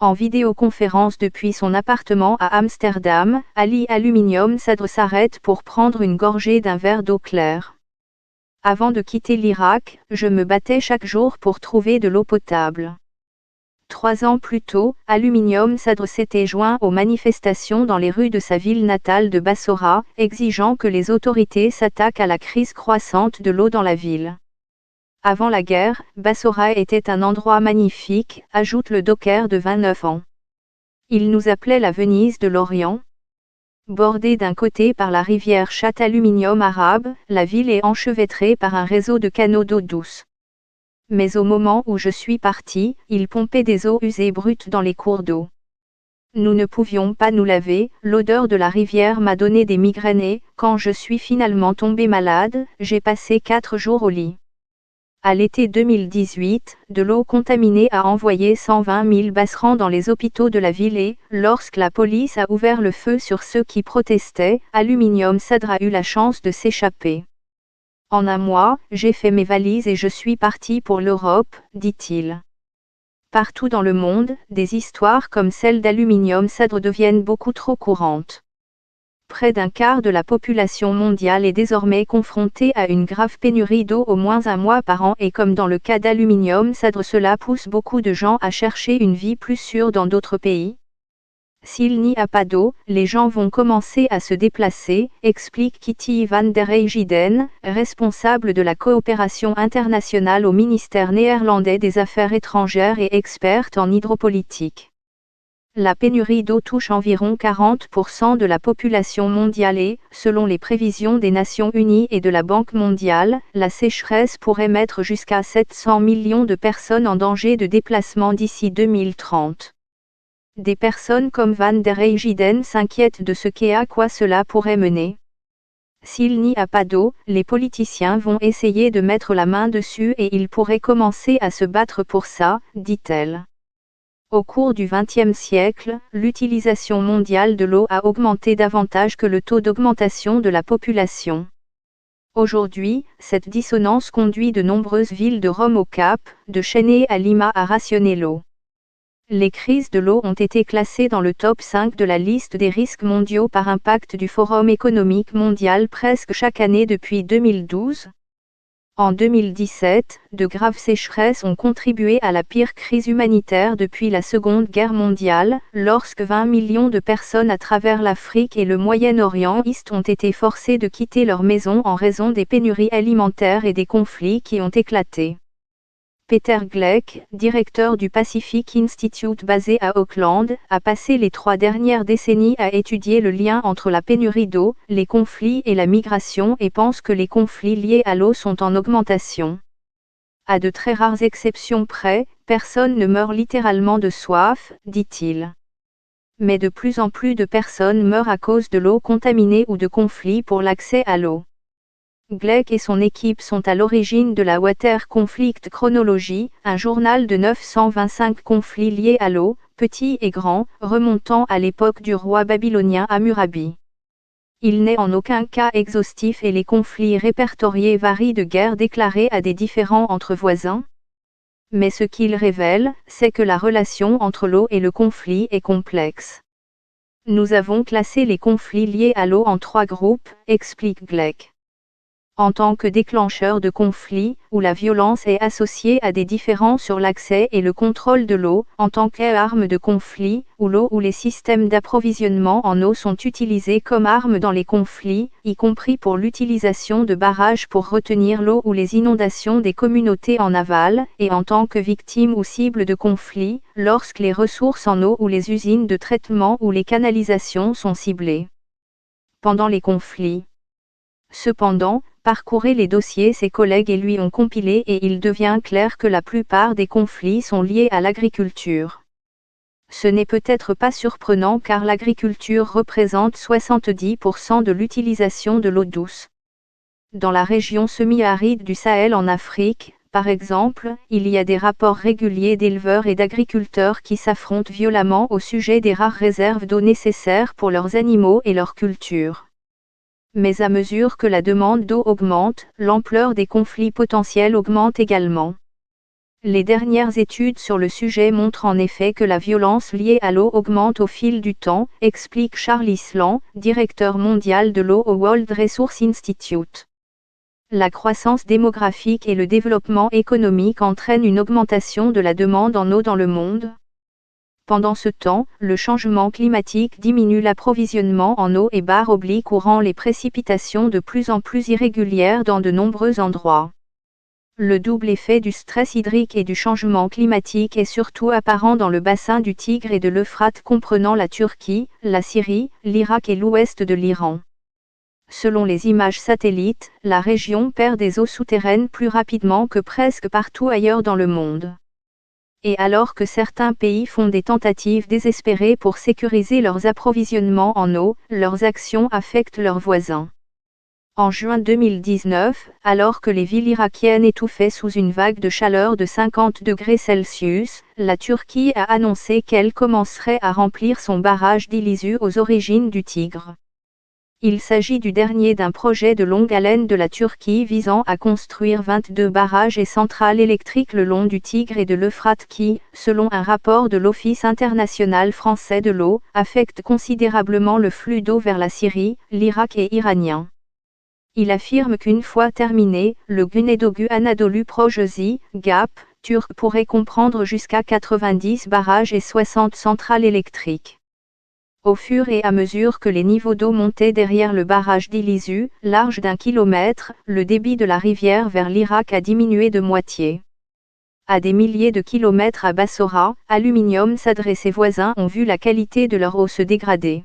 En vidéoconférence depuis son appartement à Amsterdam, Ali Aluminium Sadr s'arrête pour prendre une gorgée d'un verre d'eau claire. Avant de quitter l'Irak, je me battais chaque jour pour trouver de l'eau potable. 3 ans plus tôt, Aluminium Sadr s'était joint aux manifestations dans les rues de sa ville natale de Bassora, exigeant que les autorités s'attaquent à la crise croissante de l'eau dans la ville. Avant la guerre, Bassora était un endroit magnifique, ajoute le docker de 29 ans. Il nous appelait la Venise de l'Orient. Bordée d'un côté par la rivière Chat Aluminium arabe, la ville est enchevêtrée par un réseau de canaux d'eau douce. Mais au moment où je suis parti, il pompait des eaux usées brutes dans les cours d'eau. Nous ne pouvions pas nous laver, l'odeur de la rivière m'a donné des migraines et, quand je suis finalement tombé malade, j'ai passé 4 jours au lit. À l'été 2018, de l'eau contaminée a envoyé 120 000 basserans dans les hôpitaux de la ville et, lorsque la police a ouvert le feu sur ceux qui protestaient, Aluminium Sadr a eu la chance de s'échapper. En un mois, j'ai fait mes valises et je suis parti pour l'Europe, dit-il. Partout dans le monde, des histoires comme celle d'Aluminium Sadr deviennent beaucoup trop courantes. Près d'un quart de la population mondiale est désormais confrontée à une grave pénurie d'eau au moins un mois par an et comme dans le cas d'Aluminium Sadr, cela pousse beaucoup de gens à chercher une vie plus sûre dans d'autres pays. S'il n'y a pas d'eau, les gens vont commencer à se déplacer, explique Kitty van der Heijden, responsable de la coopération internationale au ministère néerlandais des Affaires étrangères et experte en hydropolitique. La pénurie d'eau touche environ 40% de la population mondiale et, selon les prévisions des Nations Unies et de la Banque mondiale, la sécheresse pourrait mettre jusqu'à 700 millions de personnes en danger de déplacement d'ici 2030. Des personnes comme Van der Heijden s'inquiètent de ce qu'est à quoi cela pourrait mener. S'il n'y a pas d'eau, les politiciens vont essayer de mettre la main dessus et ils pourraient commencer à se battre pour ça, dit-elle. Au cours du XXe siècle, l'utilisation mondiale de l'eau a augmenté davantage que le taux d'augmentation de la population. Aujourd'hui, cette dissonance conduit de nombreuses villes de Rome au Cap, de Chennai à Lima à rationner l'eau. Les crises de l'eau ont été classées dans le top 5 de la liste des risques mondiaux par impact du Forum économique mondial presque chaque année depuis 2012. En 2017, de graves sécheresses ont contribué à la pire crise humanitaire depuis la Seconde Guerre mondiale, lorsque 20 millions de personnes à travers l'Afrique et le Moyen-Orient ont été forcées de quitter leurs maisons en raison des pénuries alimentaires et des conflits qui ont éclaté. Peter Gleick, directeur du Pacific Institute basé à Auckland, a passé les 3 dernières décennies à étudier le lien entre la pénurie d'eau, les conflits et la migration et pense que les conflits liés à l'eau sont en augmentation. À de très rares exceptions près, personne ne meurt littéralement de soif, dit-il. Mais de plus en plus de personnes meurent à cause de l'eau contaminée ou de conflits pour l'accès à l'eau. Gleick et son équipe sont à l'origine de la Water Conflict Chronology, un journal de 925 conflits liés à l'eau, petits et grands, remontant à l'époque du roi babylonien Hammurabi. Il n'est en aucun cas exhaustif et les conflits répertoriés varient de guerres déclarées à des différends entre voisins. Mais ce qu'il révèle, c'est que la relation entre l'eau et le conflit est complexe. Nous avons classé les conflits liés à l'eau en 3 groupes, explique Gleick. En tant que déclencheur de conflits, où la violence est associée à des différends sur l'accès et le contrôle de l'eau, en tant qu'arme de conflit, où l'eau ou les systèmes d'approvisionnement en eau sont utilisés comme armes dans les conflits, y compris pour l'utilisation de barrages pour retenir l'eau ou les inondations des communautés en aval, et en tant que victime ou cible de conflits, lorsque les ressources en eau ou les usines de traitement ou les canalisations sont ciblées. Pendant les conflits. Cependant, parcourez les dossiers ses collègues et lui ont compilé et il devient clair que la plupart des conflits sont liés à l'agriculture. Ce n'est peut-être pas surprenant car l'agriculture représente 70% de l'utilisation de l'eau douce. Dans la région semi-aride du Sahel en Afrique, par exemple, il y a des rapports réguliers d'éleveurs et d'agriculteurs qui s'affrontent violemment au sujet des rares réserves d'eau nécessaires pour leurs animaux et leurs cultures. Mais à mesure que la demande d'eau augmente, l'ampleur des conflits potentiels augmente également. Les dernières études sur le sujet montrent en effet que la violence liée à l'eau augmente au fil du temps, explique Charles Island, directeur mondial de l'eau au World Resources Institute. La croissance démographique et le développement économique entraînent une augmentation de la demande en eau dans le monde. Pendant ce temps, le changement climatique diminue l'approvisionnement en eau et barre oblique ou rend les précipitations de plus en plus irrégulières dans de nombreux endroits. Le double effet du stress hydrique et du changement climatique est surtout apparent dans le bassin du Tigre et de l'Euphrate comprenant la Turquie, la Syrie, l'Irak et l'ouest de l'Iran. Selon les images satellites, la région perd des eaux souterraines plus rapidement que presque partout ailleurs dans le monde. Et alors que certains pays font des tentatives désespérées pour sécuriser leurs approvisionnements en eau, leurs actions affectent leurs voisins. En juin 2019, alors que les villes irakiennes étouffaient sous une vague de chaleur de 50 degrés Celsius, la Turquie a annoncé qu'elle commencerait à remplir son barrage d'Ilisu aux origines du Tigre. Il s'agit du dernier d'un projet de longue haleine de la Turquie visant à construire 22 barrages et centrales électriques le long du Tigre et de l'Euphrate qui, selon un rapport de l'Office international français de l'eau, affecte considérablement le flux d'eau vers la Syrie, l'Irak et iranien. Il affirme qu'une fois terminé, le Güneydoğu Anadolu Projesi, GAP, turc pourrait comprendre jusqu'à 90 barrages et 60 centrales électriques. Au fur et à mesure que les niveaux d'eau montaient derrière le barrage d'Ilisu, large d'1 kilomètre, le débit de la rivière vers l'Irak a diminué de moitié. À des milliers de kilomètres à Bassora, Aluminium Sadr et ses voisins ont vu la qualité de leur eau se dégrader.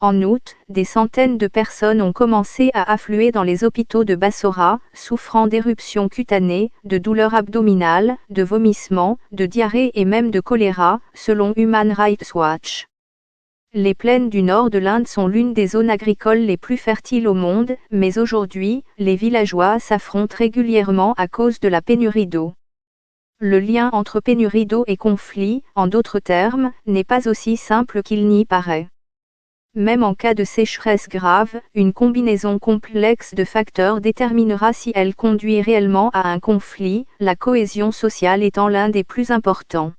En août, des centaines de personnes ont commencé à affluer dans les hôpitaux de Bassora, souffrant d'éruptions cutanées, de douleurs abdominales, de vomissements, de diarrhée et même de choléra, selon Human Rights Watch. Les plaines du nord de l'Inde sont l'une des zones agricoles les plus fertiles au monde, mais aujourd'hui, les villageois s'affrontent régulièrement à cause de la pénurie d'eau. Le lien entre pénurie d'eau et conflit, en d'autres termes, n'est pas aussi simple qu'il n'y paraît. Même en cas de sécheresse grave, une combinaison complexe de facteurs déterminera si elle conduit réellement à un conflit, la cohésion sociale étant l'un des plus importants.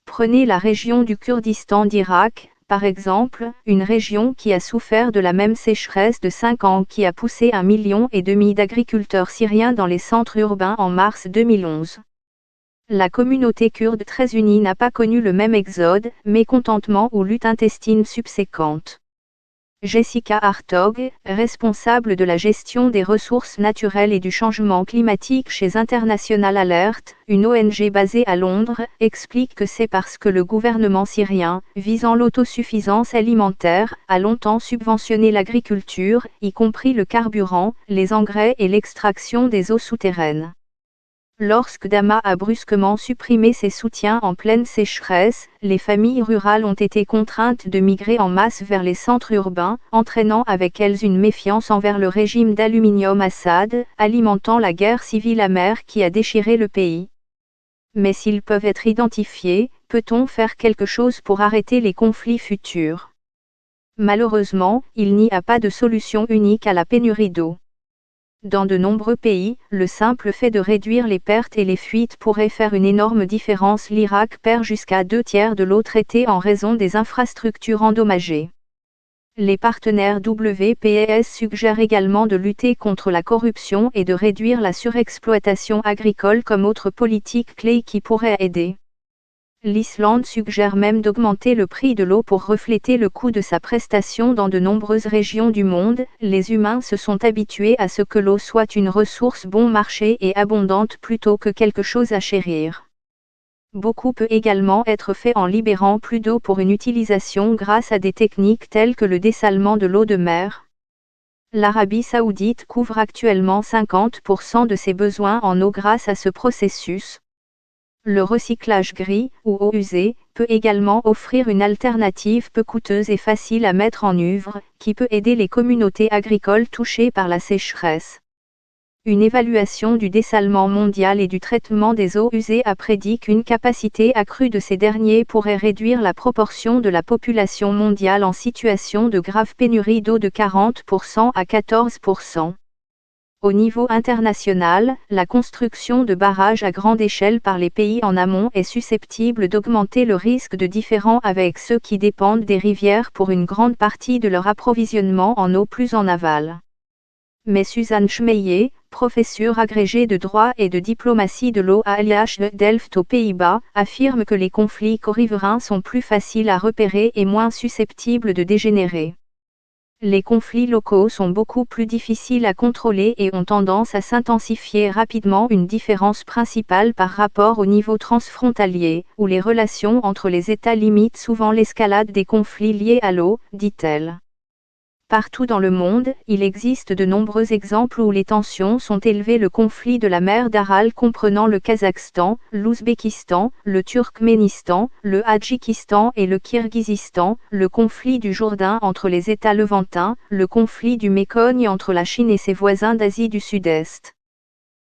Prenez la région du Kurdistan d'Irak, par exemple, une région qui a souffert de la même sécheresse de 5 ans qui a poussé 1,5 million d'agriculteurs syriens dans les centres urbains en mars 2011. La communauté kurde très unie n'a pas connu le même exode, mécontentement ou lutte intestine subséquente. Jessica Hartog, responsable de la gestion des ressources naturelles et du changement climatique chez International Alert, une ONG basée à Londres, explique que c'est parce que le gouvernement syrien, visant l'autosuffisance alimentaire, a longtemps subventionné l'agriculture, y compris le carburant, les engrais et l'extraction des eaux souterraines. Lorsque Dama a brusquement supprimé ses soutiens en pleine sécheresse, les familles rurales ont été contraintes de migrer en masse vers les centres urbains, entraînant avec elles une méfiance envers le régime d'Aluminium Assad, alimentant la guerre civile amère qui a déchiré le pays. Mais s'ils peuvent être identifiés, peut-on faire quelque chose pour arrêter les conflits futurs? Malheureusement, il n'y a pas de solution unique à la pénurie d'eau. Dans de nombreux pays, le simple fait de réduire les pertes et les fuites pourrait faire une énorme différence. L'Irak perd jusqu'à 2/3 de l'eau traitée en raison des infrastructures endommagées. Les partenaires WPS suggèrent également de lutter contre la corruption et de réduire la surexploitation agricole comme autre politique clé qui pourrait aider. L'Islande suggère même d'augmenter le prix de l'eau pour refléter le coût de sa prestation dans de nombreuses régions du monde. Les humains se sont habitués à ce que l'eau soit une ressource bon marché et abondante plutôt que quelque chose à chérir. Beaucoup peut également être fait en libérant plus d'eau pour une utilisation grâce à des techniques telles que le dessalement de l'eau de mer. L'Arabie saoudite couvre actuellement 50% de ses besoins en eau grâce à ce processus. Le recyclage gris, ou eau usée, peut également offrir une alternative peu coûteuse et facile à mettre en œuvre, qui peut aider les communautés agricoles touchées par la sécheresse. Une évaluation du dessalement mondial et du traitement des eaux usées a prédit qu'une capacité accrue de ces derniers pourrait réduire la proportion de la population mondiale en situation de grave pénurie d'eau de 40% à 14%. Au niveau international, la construction de barrages à grande échelle par les pays en amont est susceptible d'augmenter le risque de différend avec ceux qui dépendent des rivières pour une grande partie de leur approvisionnement en eau plus en aval. Mais Suzanne Schmeyer, professeure agrégée de droit et de diplomatie de l'eau à LH Delft aux Pays-Bas, affirme que les conflits co-riverains sont plus faciles à repérer et moins susceptibles de dégénérer. Les conflits locaux sont beaucoup plus difficiles à contrôler et ont tendance à s'intensifier rapidement. Une différence principale par rapport au niveau transfrontalier, où les relations entre les États limitent souvent l'escalade des conflits liés à l'eau, dit-elle. Partout dans le monde, il existe de nombreux exemples où les tensions sont élevées. Le conflit de la mer d'Aral comprenant le Kazakhstan, l'Ouzbékistan, le Turkménistan, le Hadjikistan et le Kirghizistan, le conflit du Jourdain entre les États levantins, le conflit du Mécogne entre la Chine et ses voisins d'Asie du Sud-Est.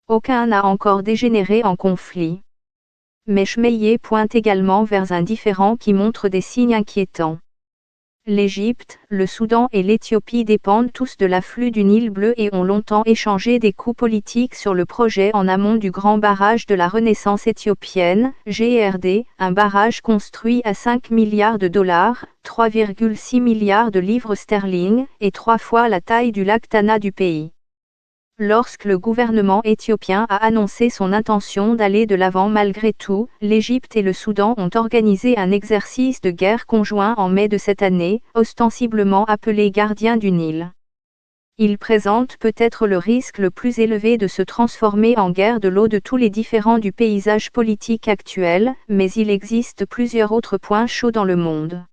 Aucun n'a encore dégénéré en conflit. Mais Schmeyer pointe également vers un différend qui montre des signes inquiétants. L'Égypte, le Soudan et l'Éthiopie dépendent tous de l'afflux du Nil bleu et ont longtemps échangé des coups politiques sur le projet en amont du grand barrage de la Renaissance éthiopienne, GERD, un barrage construit à 5 milliards de dollars, 3,6 milliards de livres sterling, et 3 fois la taille du lac Tana du pays. Lorsque le gouvernement éthiopien a annoncé son intention d'aller de l'avant malgré tout, l'Égypte et le Soudan ont organisé un exercice de guerre conjoint en mai de cette année, ostensiblement appelé Gardien du Nil. Il présente peut-être le risque le plus élevé de se transformer en guerre de l'eau de tous les différends du paysage politique actuel, mais il existe plusieurs autres points chauds dans le monde.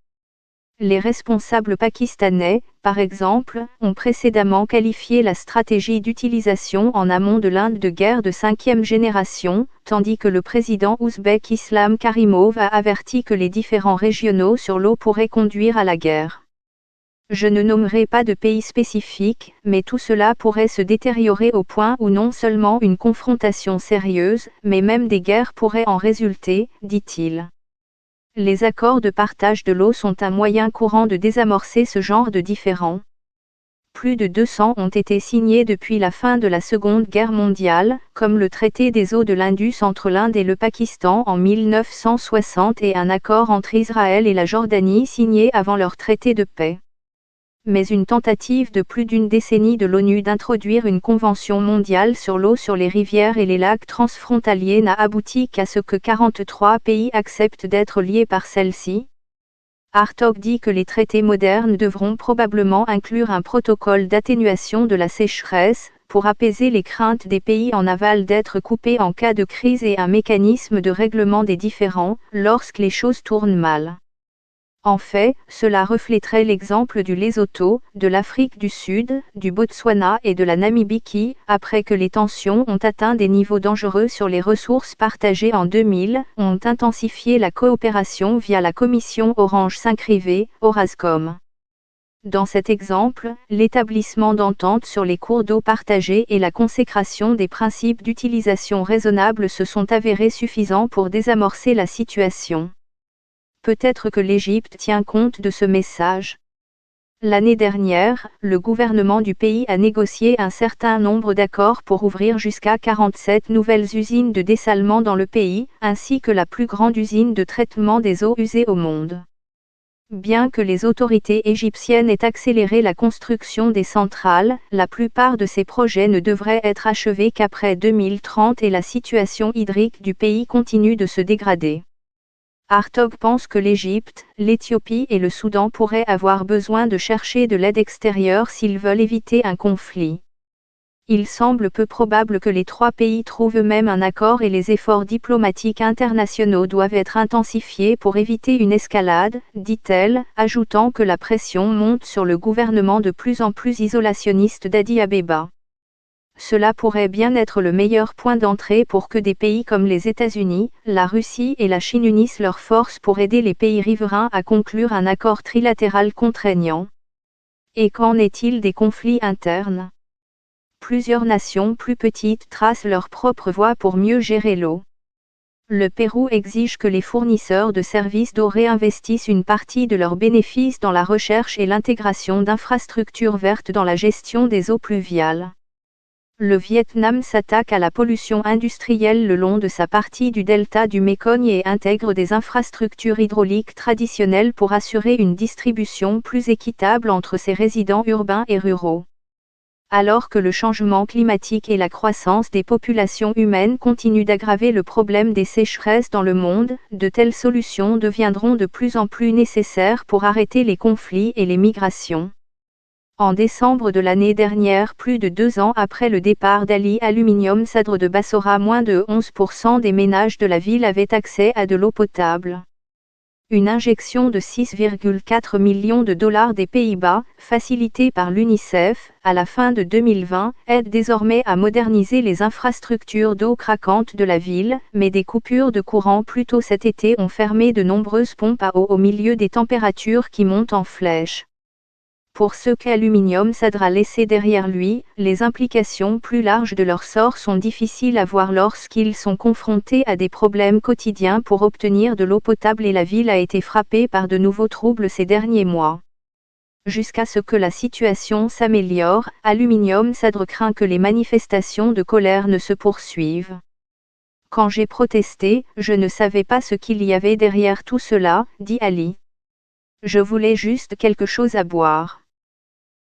Les responsables pakistanais, par exemple, ont précédemment qualifié la stratégie d'utilisation en amont de l'Inde de guerre de 5e génération, tandis que le président ouzbek Islam Karimov a averti que les différends régionaux sur l'eau pourraient conduire à la guerre. Je ne nommerai pas de pays spécifiques, mais tout cela pourrait se détériorer au point où non seulement une confrontation sérieuse, mais même des guerres pourraient en résulter, dit-il. Les accords de partage de l'eau sont un moyen courant de désamorcer ce genre de différends. Plus de 200 ont été signés depuis la fin de la Seconde Guerre mondiale, comme le traité des eaux de l'Indus entre l'Inde et le Pakistan en 1960 et un accord entre Israël et la Jordanie signé avant leur traité de paix. Mais une tentative de plus d'une décennie de l'ONU d'introduire une convention mondiale sur l'eau sur les rivières et les lacs transfrontaliers n'a abouti qu'à ce que 43 pays acceptent d'être liés par celle-ci. Hartog dit que les traités modernes devront probablement inclure un protocole d'atténuation de la sécheresse, pour apaiser les craintes des pays en aval d'être coupés en cas de crise et un mécanisme de règlement des différends, lorsque les choses tournent mal. En fait, cela reflèterait l'exemple du Lesotho, de l'Afrique du Sud, du Botswana et de la Namibie qui, après que les tensions ont atteint des niveaux dangereux sur les ressources partagées en 2000, ont intensifié la coopération via la commission Orange-Saint-Crivé, Orascom. Dans cet exemple, l'établissement d'ententes sur les cours d'eau partagés et la consécration des principes d'utilisation raisonnable se sont avérés suffisants pour désamorcer la situation. Peut-être que l'Égypte tient compte de ce message. L'année dernière, le gouvernement du pays a négocié un certain nombre d'accords pour ouvrir jusqu'à 47 nouvelles usines de dessalement dans le pays, ainsi que la plus grande usine de traitement des eaux usées au monde. Bien que les autorités égyptiennes aient accéléré la construction des centrales, la plupart de ces projets ne devraient être achevés qu'après 2030 et la situation hydrique du pays continue de se dégrader. Hartog pense que l'Égypte, l'Éthiopie et le Soudan pourraient avoir besoin de chercher de l'aide extérieure s'ils veulent éviter un conflit. Il semble peu probable que les trois pays trouvent eux-mêmes un accord et les efforts diplomatiques internationaux doivent être intensifiés pour éviter une escalade, dit-elle, ajoutant que la pression monte sur le gouvernement de plus en plus isolationniste d'Addis Abeba. Cela pourrait bien être le meilleur point d'entrée pour que des pays comme les États-Unis, la Russie et la Chine unissent leurs forces pour aider les pays riverains à conclure un accord trilatéral contraignant. Et qu'en est-il des conflits internes ? Plusieurs nations plus petites tracent leur propre voie pour mieux gérer l'eau. Le Pérou exige que les fournisseurs de services d'eau réinvestissent une partie de leurs bénéfices dans la recherche et l'intégration d'infrastructures vertes dans la gestion des eaux pluviales. le Vietnam s'attaque à la pollution industrielle le long de sa partie du delta du Mékong et intègre des infrastructures hydrauliques traditionnelles pour assurer une distribution plus équitable entre ses résidents urbains et ruraux. Alors que le changement climatique et la croissance des populations humaines continuent d'aggraver le problème des sécheresses dans le monde, de telles solutions deviendront de plus en plus nécessaires pour arrêter les conflits et les migrations. En décembre de l'année dernière, plus de 2 ans après le départ d'Ali Aluminium Sadr de Bassora, moins de 11% des ménages de la ville avaient accès à de l'eau potable. Une injection de 6,4 millions de dollars des Pays-Bas, facilitée par l'UNICEF, à la fin de 2020, aide désormais à moderniser les infrastructures d'eau craquante de la ville, mais des coupures de courant plus tôt cet été ont fermé de nombreuses pompes à eau au milieu des températures qui montent en flèche. Pour ceux qu'Aluminium Sadr a laissé derrière lui, les implications plus larges de leur sort sont difficiles à voir lorsqu'ils sont confrontés à des problèmes quotidiens pour obtenir de l'eau potable et la ville a été frappée par de nouveaux troubles ces derniers mois. Jusqu'à ce que la situation s'améliore, Aluminium Sadr craint que les manifestations de colère ne se poursuivent. Quand j'ai protesté, je ne savais pas ce qu'il y avait derrière tout cela, dit Ali. Je voulais juste quelque chose à boire.